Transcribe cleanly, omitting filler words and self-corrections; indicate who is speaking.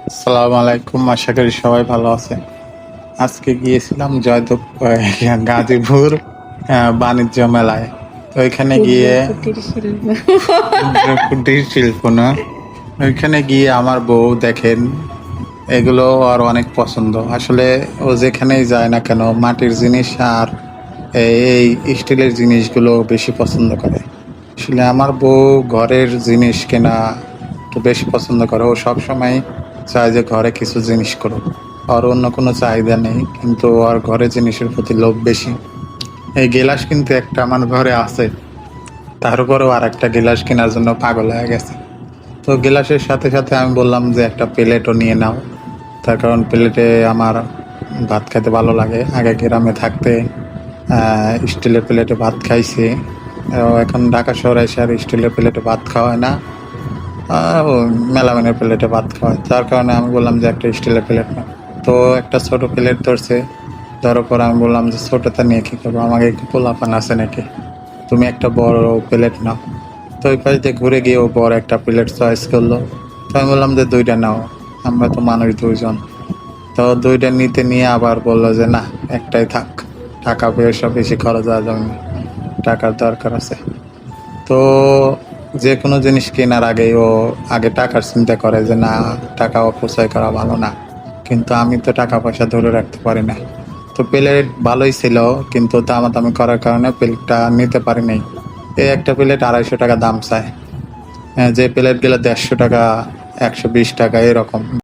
Speaker 1: আসসালামু আলাইকুম, আশা করি সবাই ভালো আছে। আজকে গিয়েছিলাম গাজীপুর বাণিজ্য মেলায়। তো ওইখানে গিয়ে
Speaker 2: কুটির শিল্প।
Speaker 1: কুটির শিল্প না, ওইখানে গিয়ে আমার বউ দেখেন এগুলো আর অনেক পছন্দ। আসলে ও যেখানেই যায় না কেন মাটির জিনিস আর এই স্টিলের জিনিসগুলো বেশি পছন্দ করে। আসলে আমার বউ ঘরের জিনিস কেনা একটু বেশি পছন্দ করে। ও সবসময় চায় যে ঘরে কিছু জিনিস করুক, আর অন্য কোনো চাহিদা নেই, কিন্তু আর ঘরে জিনিসের প্রতি লোভ বেশি। এই গেলাস কিন্তু একটা আমার ঘরে আছে, তার উপরেও আর একটা গিলাস কেনার জন্য পাগল হয়ে গেছে। তো গিলাসের সাথে সাথে আমি বললাম যে একটা প্লেটও নিয়ে নাও, তার কারণ প্লেটে আমার ভাত খেতে ভালো লাগে। আগে গ্রামে থাকতে স্টিলের প্লেটে ভাত খাইছি, এখন ঢাকা শহরে এসে আর স্টিলের প্লেটে ভাত খাওয়া হয় না, ও মেলামাইনের প্লেটে ভাত খাওয়ায়। তার কারণে আমি বললাম যে একটা স্টিলের প্লেট নাও। তো একটা ছোট প্লেট ধরছে, ধরার পর আমি বললাম যে ছোটটা নিয়ে কী করবো, আমাকে একটু পোলাপান আছে নাকি, তুমি একটা বড় প্লেট নাও। তো ওই পাশ দিয়ে ঘুরে গিয়ে ও বড় একটা প্লেট চয়েস করলো। তো আমি বললাম যে দুইটা নাও, আমরা তো মানুষ দুইজন। তো দুইটা নিতে নিয়ে আবার বললো যে না, একটাই থাক, টাকা পয়সা বেশি খরচ হওয়া যাবে না, টাকার দরকার আছে। তো যে কোনো জিনিস কেনার আগেই ও আগে টাকার চিন্তা করে যে না, টাকা অপচয় করা ভালো না। কিন্তু আমি তো টাকা পয়সা ধরে রাখতে পারি না। তো প্লেট ভালোই ছিল, কিন্তু দামাদামি করার কারণে প্লেটটা নিতে পারি নাই। এই একটা প্লেট 250 টাকা দাম চায়, যে প্লেটগুলো 150 টাকা, 120 টাকা এরকম।